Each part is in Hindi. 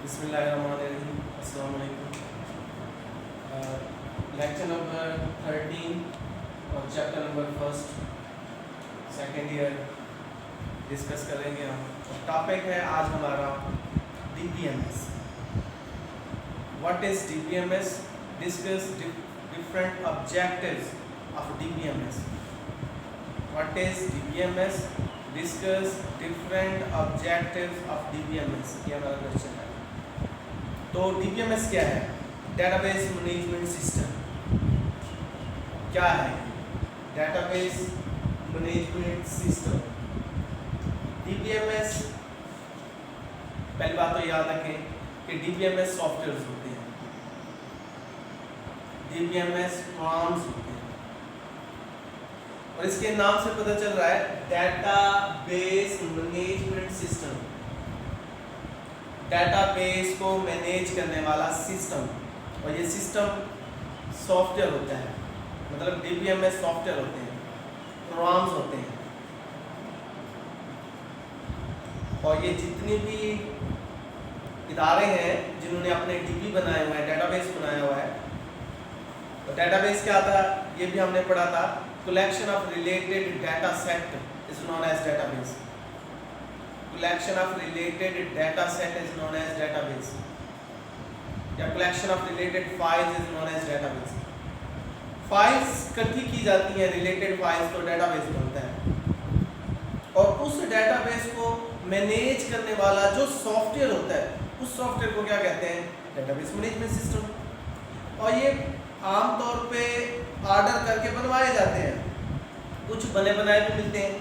बिस्मिल्लाहिर्रहमानिर्रहीम। अस्सलाम वालेकुम। लेक्चर नंबर 13 और chapter number first second year discuss करेंगे हम। और टॉपिक है आज हमारा DBMS। What is DBMS? Discuss different objectives of DBMS। What is DBMS? Discuss different objectives of DBMS। ये हमारा क्वेश्चन है। तो DBMS क्या है? Database management system. क्या है डेटाबेस मैनेजमेंट सिस्टम? DBMS पहली बात तो याद रखें कि DBMS सॉफ्टवेयर होते हैं, DBMS फॉर्म्स होते हैं, और इसके नाम से पता चल रहा है डेटाबेस मैनेजमेंट सिस्टम। डेटाबेस को मैनेज करने वाला सिस्टम, और ये सिस्टम सॉफ्टवेयर होता है, मतलब DBMS सॉफ्टवेयर होते हैं, प्रोग्राम्स होते हैं। और ये जितने भी इदारे हैं जिन्होंने अपने DB बनाए हुए हैं, डेटाबेस बनाया हुआ है, तो डेटाबेस क्या था ये भी हमने पढ़ा था। Collection of related data set is known as database. collection of related data set is known as database, या collection of related files is known as database। Files इकट्ठी की जाती हैं, रिलेटेड फाइल्स, तो डेटाबेस बनता है। और उस डेटाबेस को मैनेज करने वाला जो सॉफ्टवेयर होता है, उस सॉफ्टवेयर को क्या कहते हैं? Database management system. और ये आमतौर पे ऑर्डर करके बनवाए जाते हैं, कुछ बने बनाए भी मिलते हैं।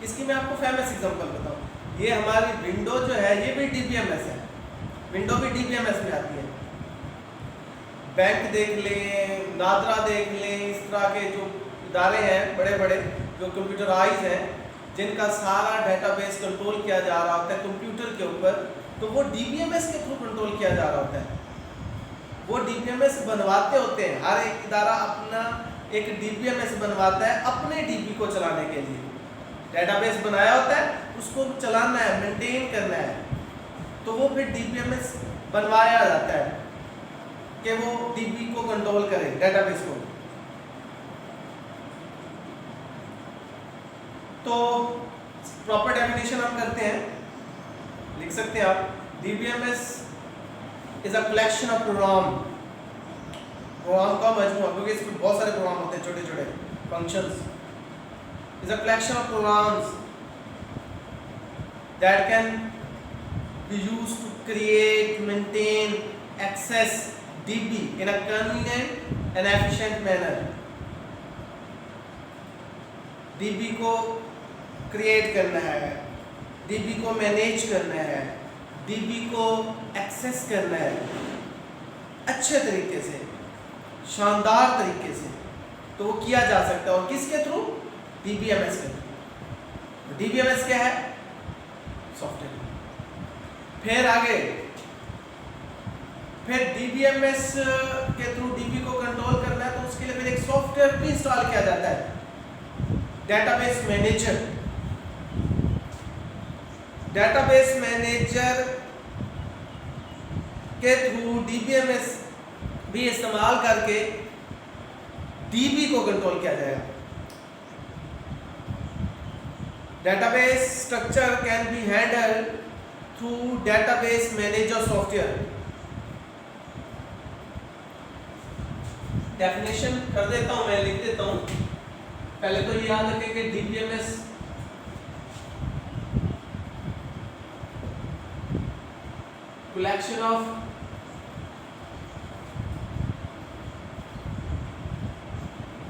इसकी मैं आपको फेमस एग्जांपल बताऊं। ये हमारी विंडो जो है ये भी DBMS है, विंडो भी DBMS में आती है। बैंक देख लें, नादरा देख लें, इस तरह के जो इदारे हैं बड़े बड़े जो कंप्यूटराइज हैं, जिनका सारा डेटाबेस कंट्रोल किया जा रहा होता है कंप्यूटर के ऊपर, तो वो DBMS के थ्रू कंट्रोल किया जा रहा होता है। वो DBMS बनवाते होते हैं, हर एक इदारा अपना एक DBMS बनवाता है अपने DB को चलाने के लिए। डेटाबेस बनाया होता है, उसको चलाना है, मेंटेन करना है, तो वो फिर DBMS बनवाया जाता है कि वो DB को कंट्रोल करे, डेटाबेस को। तो प्रॉपर डेफिनेशन हम करते हैं, लिख सकते हैं आप। DBMS is a collection of program का मजमूआ, क्योंकि इसमें बहुत सारे प्रोग्राम होते हैं, छोटे छोटे functions. is a collection of programs that can be used to create, maintain, access DB in a convenient and efficient manner। DB को क्रिएट करना है, DB को मैनेज करना है, DB को एक्सेस करना है अच्छे तरीके से, शानदार तरीके से, तो वो किया जा सकता है। और किसके थ्रू? DBMS के थ्रू। DBMS क्या है? सॉफ्टवेयर। फिर आगे, फिर DBMS के थ्रू DB को कंट्रोल करना है, तो उसके लिए फिर एक सॉफ्टवेयर भी इंस्टॉल किया जाता है, डेटाबेस मैनेजर। डेटाबेस मैनेजर के थ्रू DBMS भी इस्तेमाल करके DB को कंट्रोल किया जाएगा। Database structure can be handled through database manager software। Definition कर देता हूं, मैं लिख देता हूं। पहले तो ये याद रखें कि DBMS collection of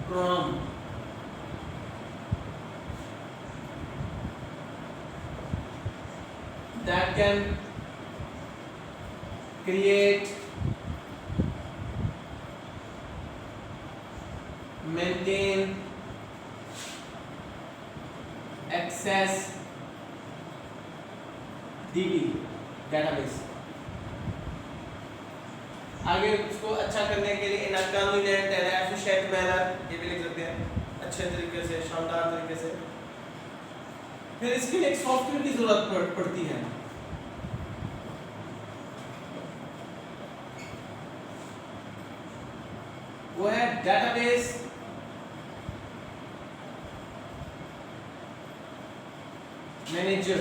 program that can create, maintain, access DB database। आगे उसको अच्छा करने के लिए इन अ कन्वीनिएंट एंड एफिशिएंट मैनर, ये भी लिख सकते हैं, अच्छे तरीके से, शानदार तरीके से। फिर इसके लिए एक सॉफ्टवेयर की जरूरत पड़ती है। वो है database manager.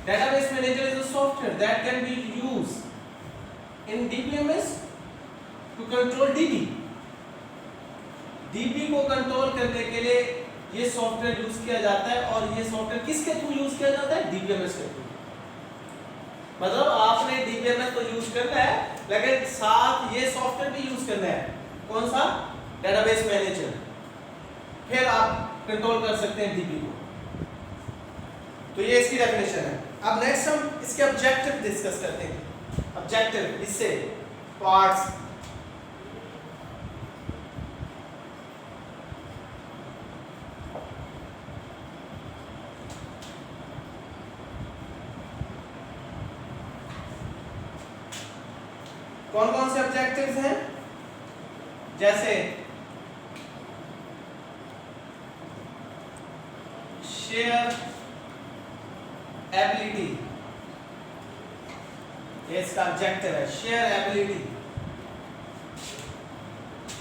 Database manager is a software that can be used in DBMS to control DB. DB को कंट्रोल करने के लिए ये सॉफ्टवेयर यूज किया जाता है, और ये सॉफ्टवेयर किसके थ्रू यूज किया जाता है? डीबीएमएस के थ्रू। मतलब आपने डीबीएमएस तो यूज करना है, लेकिन साथ ये सॉफ्टवेयर भी यूज करना है। कौन सा? Database manager. फिर आप कंट्रोल कर सकते हैं डीबी को। तो ये इसकी डेफिनेशन है। अब नेक्स्ट हम इसके ऑब्जेक्टिव डिस्कस करते हैं। ऑब्जेक्टिव, इससे पार्ट्स। कौन कौन से ऑब्जेक्टिव्स हैं? जैसे शेयर एबिलिटी, ये इसका ऑब्जेक्टिव है। शेयर एबिलिटी,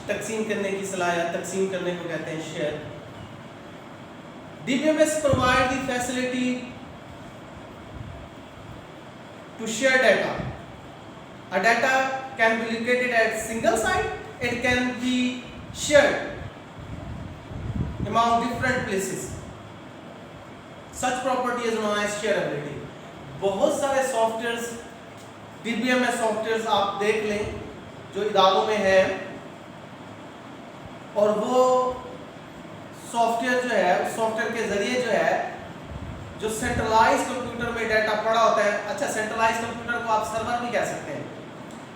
तकसीम करने की सलाहियत, तकसीम करने को कहते हैं share. DBMS provide the facility to share data. A data can be located at single site. It can be shared among different places. Such property is known as shareability. बहुत सारे सॉफ्टवेयर्स, डीबीएमएस सॉफ्टवेयर्स आप देख लें जो इदारों में है, और वो सॉफ्टवेयर जो है, उस सॉफ्टवेयर के जरिए जो है, जो सेंट्रलाइज कंप्यूटर में डाटा पड़ा होता है। अच्छा, सेंट्रलाइज कंप्यूटर को आप सर्वर भी कह सकते हैं।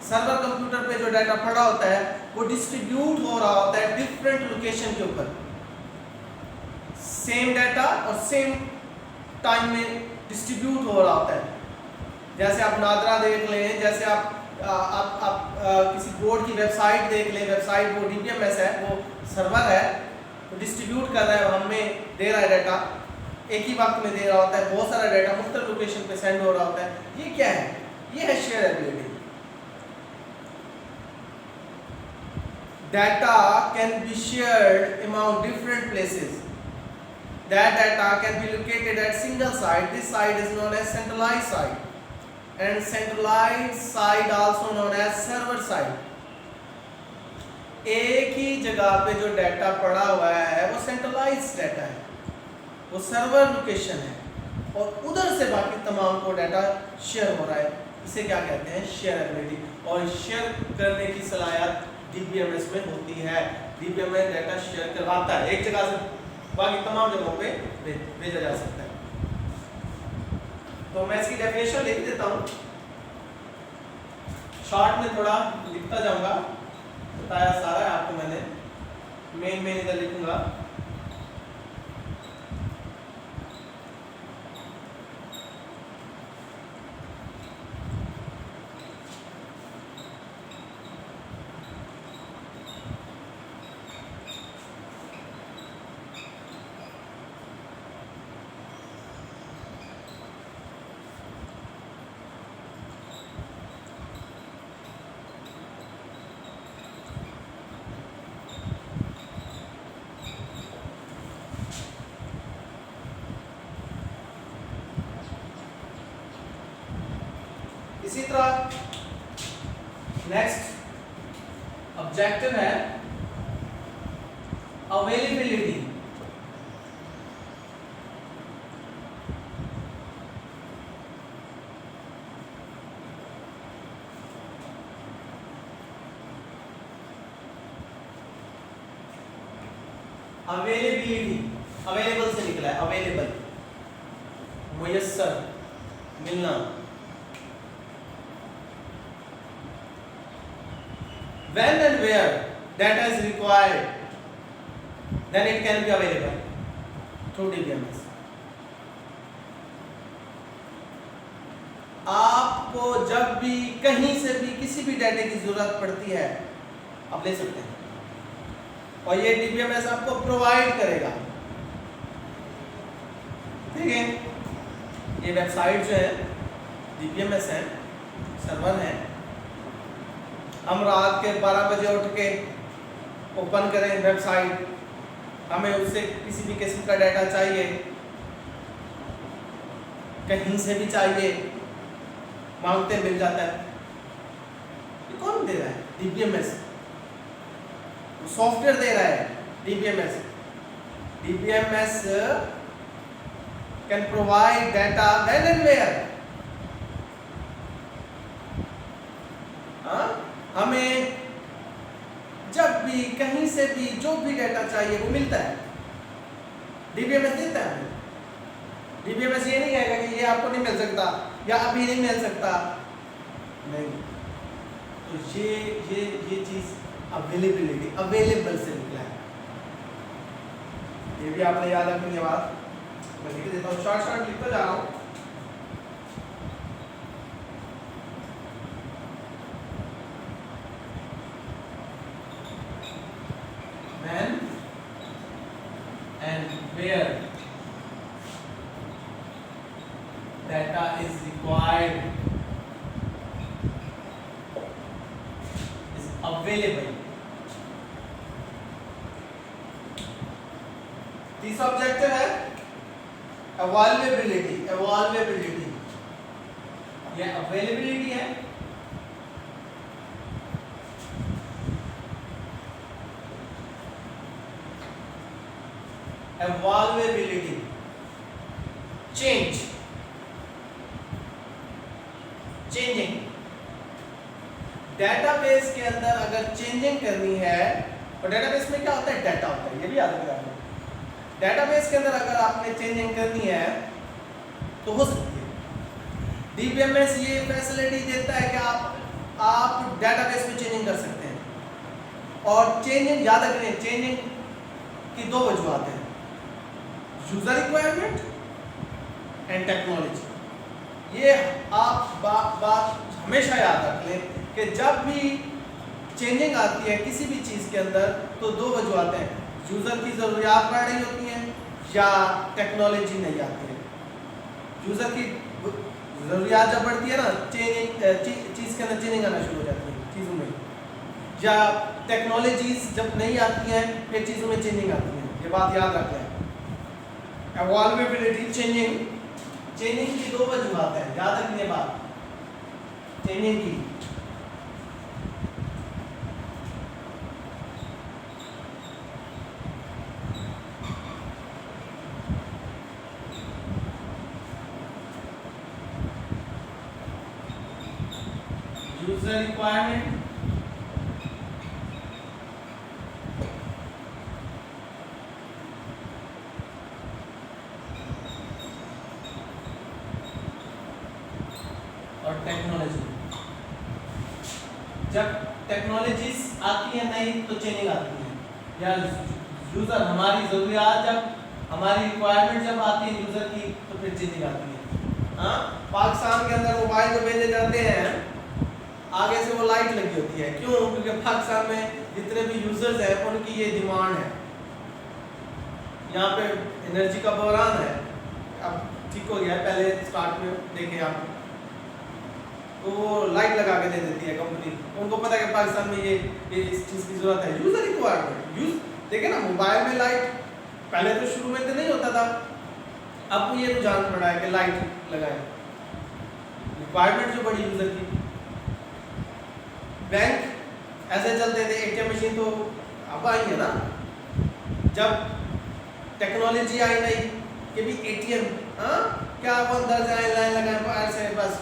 सर्वर कंप्यूटर पे जो डाटा पड़ा होता है वो डिस्ट्रीब्यूट हो रहा होता है डिफरेंट लोकेशन के ऊपर। सेम डाटा और सेम टाइम में डिस्ट्रीब्यूट हो रहा होता है। जैसे आप नादरा देख लें, जैसे आप किसी बोर्ड की वेबसाइट देख लें। वेबसाइट वो डीबीएमएस है, वो सर्वर है, तो डिस्ट्रीब्यूट कर रहा है, हमें दे रहा है डाटा, एक ही वक्त में दे रहा होता है। बहुत सारा डाटा मुख्तलिफ लोकेशन पे सेंड हो रहा होता है। ये क्या है? ये है share ability. Data can be shared among different places. That data can be located at single site. This site is known as centralized site, and centralized site also known as server site. एक ही जगह पे जो डाटा पड़ा हुआ है वो सेंट्रलाइज्ड डाटा है, वो सर्वर लोकेशन है, और उधर से बाकी तमाम को डाटा शेयर हो रहा है। इसे क्या कहते हैं? Share ability. और शेयर करने की सलाहियत डीबीएमएस में होती है। डीबीएमएस डाटा शेयर करवाता है, एक जगह से बाकी तमाम जगहों पे भेजा जा सकता है। तो मैं इसकी डेफिनेशन लिख देता हूँ, शॉर्ट में थोड़ा लिखता जाऊंगा, बताया सारा है आपको मैंने, मेन इधर लिखूंगा। इसी तरह नेक्स्ट ऑब्जेक्टिव है अवेलेबिलिटी। अवेलेबिलिटी, अवेलेबल से निकला है, अवेलेबल, मुयस्सर, मिलना। When and where data is required, then it can be available through DBMS. आपको जब भी कहीं से भी किसी भी डाटे की जरूरत पड़ती है, आप ले सकते हैं, और ये DBMS आपको प्रोवाइड करेगा। ठीक है, ये वेबसाइट जो है DBMS है, सर्वर है। हम रात के 12 बजे उठ के ओपन करें वेबसाइट, हमें उससे किसी भी किस्म का डाटा चाहिए, कहीं से भी चाहिए, मांगते मिल जाता है। ये कौन दे रहा है? डीबीएमएस सॉफ्टवेयर दे रहा है। DBMS can provide data when and where. हमें जब भी कहीं से भी जो भी डाटा चाहिए वो मिलता है, डीबीएमएस देता है हमें। डीबीएमएस ये नहीं कहेगा कि ये आपको नहीं मिल सकता या अभी नहीं मिल सकता, नहीं। तो ये चीज अवेलेबल से निकला है। ये भी आपने याद रखनी है बात। मैं लिख देता हूँ, शॉर्ट लिखता जा रहा हूँ। When and where data is required is available. तीसरा ऑब्जेक्टिव है अवेलेबिलिटी। ये अवेलेबिलिटी है। Availability, changing. डेटाबेस के अंदर अगर चेंजिंग करनी है, और डेटाबेस में क्या होता है? डाटा होता है, ये भी याद रखना। डेटाबेस के अंदर अगर आपने चेंजिंग करनी है तो हो सकती है। डीबीएमएस ये फैसिलिटी देता है कि आप डेटाबेस में चेंजिंग कर सकते हैं। और चेंजिंग याद रखें, चेंजिंग की दो वजूहत हैं, यूजर रिक्वायरमेंट एंड टेक्नोलॉजी। ये आप बात हमेशा याद रख लें कि जब भी चेंजिंग आती है किसी भी चीज़ के अंदर तो दो वजूहत हैं, यूज़र की ज़रूरियात बढ़ रही होती हैं या टेक्नोलॉजी नहीं आती है। यूज़र की ज़रूरियात जब बढ़ती है ना, चीज़ के अंदर चेंजिंग आना शुरू हो जाती है चीज़ों में, या टेक्नोलॉजीज जब नहीं आती हैं फिर चीज़ों में चेंजिंग आती है। ये बात याद रखें। अवेलेबिलिटी, चेंजिंग की दो वजूहत हैं, याद रखिए बात चेंजिंग की। यूजर रिक्वायरमेंट और टेक्नोलॉजी। जब टेक्नोलॉजीज आती है नई तो चेंजिंग आती है, या यूजर हमारी ज़रूरियात जब हमारी रिक्वायरमेंट जब आती है यूजर की तो फिर चेंजिंग आती है। हाँ, पाकिस्तान के अंदर मोबाइल जो भेजे जाते हैं आगे से वो लाइट लगी होती है, क्यों? क्योंकि पाकिस्तान में जितने भी यूजर्स हैं उनकी ये डिमांड है। यहाँ पे एनर्जी का बहरान है, अब ठीक हो गया, पहले स्टार्ट में देखे आप तो वो लाइट लगा के दे देती है कंपनी, उनको पता है कि पाकिस्तान में ये इस चीज़ की ज़रूरत है। यूज़र रिक्वायरमेंट, देखे ना मोबाइल में लाइट पहले तो शुरू में तो नहीं होता था, अब ये रुझान पड़ा है कि लाइट लगाए, रिक्वायरमेंट जो बड़ी यूज़र की। बैंक ऐसे चलते थे, एटीएम मशीन तो अब आई है ना, जब टेक्नोलॉजी आई नहीं कि भी एटीएम, हाँ क्या वो अंदर से आए लाइन लगाए बाहर से बस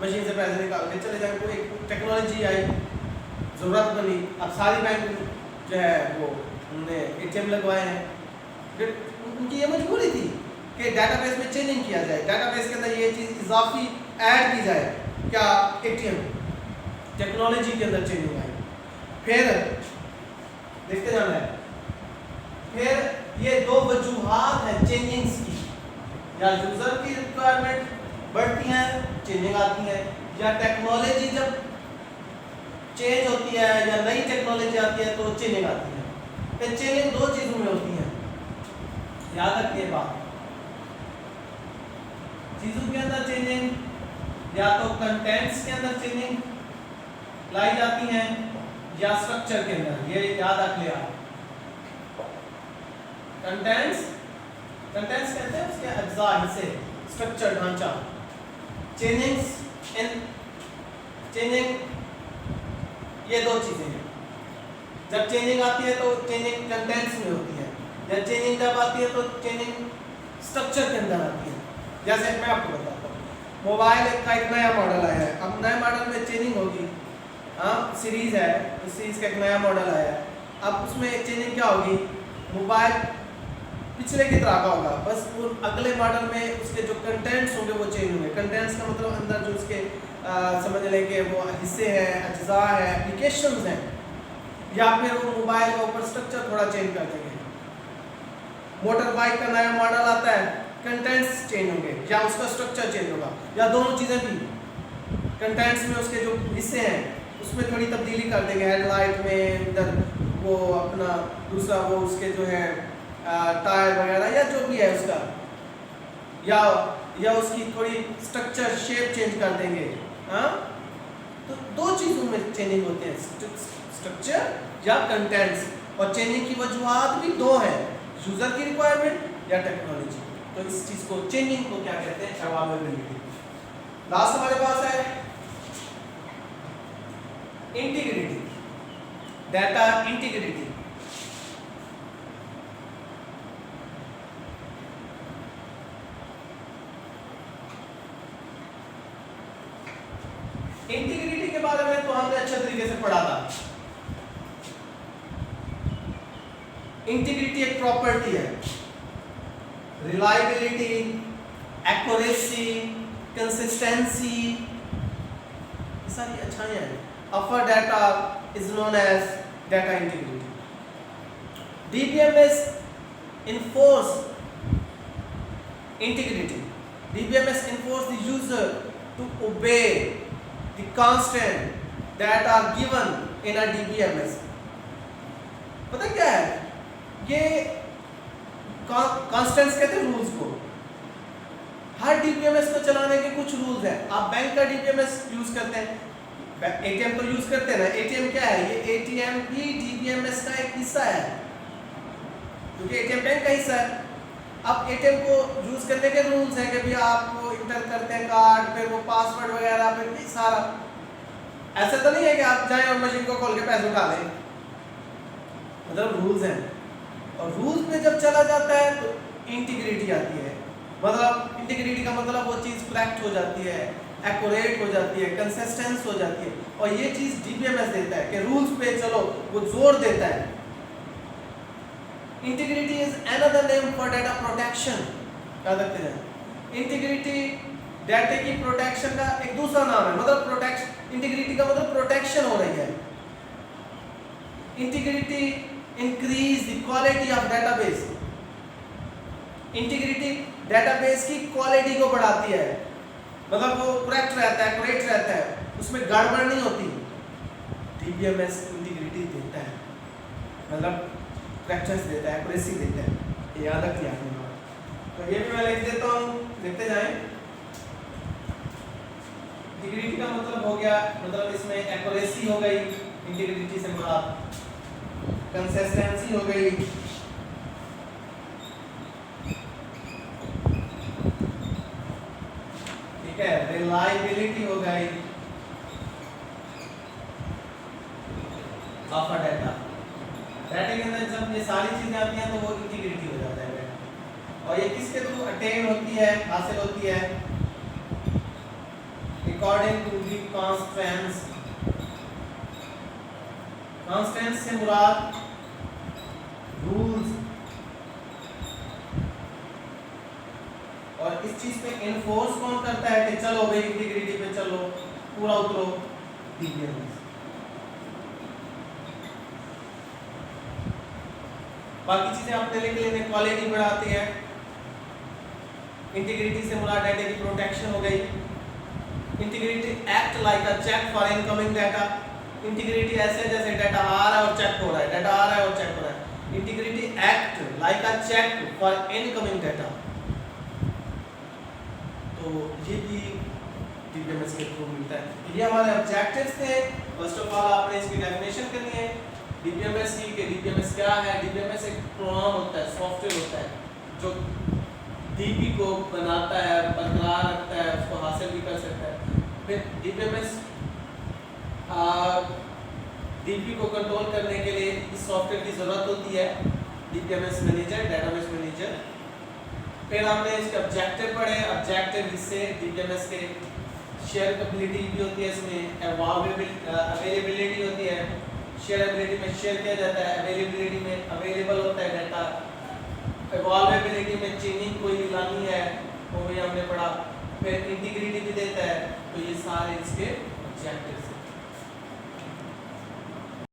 मशीन से पैसे निकाल के चले जाए, कोई टेक्नोलॉजी आई, ज़रूरत बनी, अब सारी बैंक जो है वो उन्होंने एटीएम लगवाए हैं। फिर उनकी ये मजबूरी थी कि डेटाबेस में चेंजिंग किया जाए, डेटाबेस के अंदर ये चीज़ इजाफी ऐड की जाए, क्या एटीएम टेक्नोलॉजी के अंदर चेंजिंग आई। फिर देखते जाना है, फिर ये दो वजूहात हैं चेंजिंग्स की, या यूज़र की रिक्वायरमेंट बढ़ती हैं चेंजिंग आती है, या टेक्नोलॉजी जब चेंज होती है या नई टेक्नोलॉजी आती है तो चेंजिंग आती है। फिर चेंजिंग दो चीज़ों में होती है, याद रखिए बात। चीज़ों के अंदर चेंजिंग या तो कंटेंट्स के अंदर चेंजिंग लाई जाती हैं, या स्ट्रक्चर के अंदर, ये याद रख लिया। कंटेंट्स कहते हैं उसके अज्जा, हिस्से, स्ट्रक्चर, ढांचा। चेंजिंग ये दो चीजें हैं। जब चेंजिंग आती है तो चेंजिंग कंटेंट्स में होती है, जब चेंजिंग जब आती है तो चेंजिंग स्ट्रक्चर के अंदर आती है। जैसे मैं आपको बताता हूँ, मोबाइल का एक नया मॉडल आया है, अब नए मॉडल में चेंजिंग होगी। हाँ, सीरीज है, उस सीरीज का एक नया मॉडल आया है, अब उसमें चेंजिंग क्या होगी, मोबाइल पिछले की तरह का होगा, बस वो अगले मॉडल में उसके जो कंटेंट्स होंगे वो चेंज होंगे। कंटेंट्स का मतलब अंदर जो उसके समझ लें कि वो हिस्से हैं, अज्जा है, एप्लीकेशंस हैं, या फिर वो मोबाइल का ऊपर स्ट्रक्चर थोड़ा चेंज कर देंगे। मोटर बाइक का नया मॉडल आता है, कंटेंट्स चेंज होंगे या उसका स्ट्रक्चर चेंज होगा, या दोनों चीज़ें भी। कंटेंट्स में उसके जो हिस्से हैं उसमें थोड़ी तब्दीली कर देंगे, हेडलाइट में इधर वो अपना दूसरा वो उसके जो है टायर वगैरह या जो भी है उसका, या उसकी थोड़ी स्ट्रक्चर शेप चेंज कर देंगे। हाँ, तो दो चीज़ों में चेंजिंग होते हैं, स्ट्रक्चर या कंटेंट्स, और चेंजिंग की वजूहात भी दो हैं, यूजर की रिक्वायरमेंट या टेक्नोलॉजी। तो इस चीज को, चेंजिंग को क्या कहते हैं, अवेलेबिलिटी। लास्ट हमारे पास है इंटीग्रिटी, डाटा इंटीग्रिटी। इंटीग्रिटी के बारे में तो हमने अच्छे तरीके से पढ़ा था। इंटीग्रिटी एक प्रॉपर्टी है, रिलायबिलिटी, एक्यूरेसी, कंसिस्टेंसी, ये सारी अच्छाइयां हैं of a data is known as data integrity. DBMS enforce integrity. DBMS enforce the user to obey the constraints that are given in a DBMS. पता क्या है, ये constraints कहते हैं रूल्स को। हर DBMS को चलाने के कुछ रूल्स हैं। आप बैंक का DBMS यूज करते हैं, ATM तो यूज करते हैं ना। ATM क्या है, ये ATM भी DBMS का एक हिस्सा है, क्योंकि ATM बैंक का हिस्सा है। अब ATM को यूज करने के रूल्स हैं कि भी आप इंटर करते हैं कार्ड, फिर वो पासवर्ड वगैरह, फिर भी सारा। ऐसा तो नहीं है कि आप जाएं और मशीन को खोल के पैसे उठा लें, मतलब रूल्स हैं। और रूल्स में जब चला जाता है तो इंटीग्रिटी आती है। मतलब इंटीग्रिटी का मतलब वो चीज़ करेक्ट हो जाती है, एक्यूरेट हो जाती है, कंसिस्टेंस हो जाती है। और ये चीज़ DBMS देता है कि रूल्स पे चलो, वो जोर देता है। Integrity is another name for data protection. याद रखते हैं, इंटीग्रिटी डाटा की प्रोटेक्शन का एक दूसरा नाम है। मतलब प्रोटेक्शन, इंटीग्रिटी का मतलब प्रोटेक्शन हो रही है। Integrity increase the quality of database. Integrity database की क्वालिटी को बढ़ाती है, मतलब वो करेक्ट रहता है, करेक्ट रहता है, उसमें गड़बड़ नहीं होती। DBMS इंटीग्रिटी देता है, मतलब करेक्टनेस देता है, एक्यूरेसी देता है। ये याद रखिए आपने। तो ये भी मैं लिख देता हूँ, लिखते जाएं। इंटीग्रिटी का मतलब हो गया, मतलब इसमें एक्यूरेसी हो गई, इंटीग्रिटी से मुराद कंसिस्टेंसी हो गई, ठीक है, रिलायबिलिटी हो गई ऑफ अ डाटा। डाटा के अंदर जब ये सारी चीजें आती हैं तो वो इंटीग्रिटी हो जाता है। और ये किसके थ्रू अटेन होती है, हासिल होती है? According to the constants. Constants से मुराद रूल्स। और इस चीज पे इन्फोर्स कौन करता है कि चलो भाई इंटीग्रिटी पे चलो, पूरा उतरो? DBMS। बाकी चीजें आपने लिख लेने, क्वालिटी बढ़ाती है। इंटीग्रिटी से मुराद डाटा की प्रोटेक्शन हो गई। Integrity act like a check for incoming data. Integrity ऐसे जैसे डाटा आ रहा है और चेक हो रहा है, डाटा आ रहा है और चेक हो रहा है। Integrity act like a check for incoming data. तो ये भी DBMS के थ्रू मिलता है। ये हमारे ऑब्जेक्टिव्स थे। फर्स्ट ऑफ ऑल आपने इसकी डेफिनेशन करनी है डीबीएमएस की, कि डीबीएमएस क्या है। डीबीएमएस एक प्रोग्राम होता है, सॉफ्टवेयर होता है जो डीबी को बनाता है, बरकरार रखता है, उसको हासिल भी कर सकता है। फिर डीबीएमएस डीबी को कंट्रोल करने के लिए इस सॉफ्टवेयर की ज़रूरत होती है, डीबीएमएस मैनेजर, डेटाबेस मैनेजर। फिर हमने इसके ऑब्जेक्टिव पढ़े। ऑब्जेक्टिव इससे डीबीएमएस के शेयरबिलिटी भी होती है, इसमें अवेलेबिलिटी होती है। शेयरबिलिटी में शेयर किया जाता है, अवेलेबिलिटी में अवेलेबल होता है डाटा, इवॉल्वेबिलिटी में चेंजिंग कोई लानी है वो भी हमने पढ़ा। फिर इंटीग्रिटी भी देता है। तो ये सारे इसके ऑब्जेक्टिव्स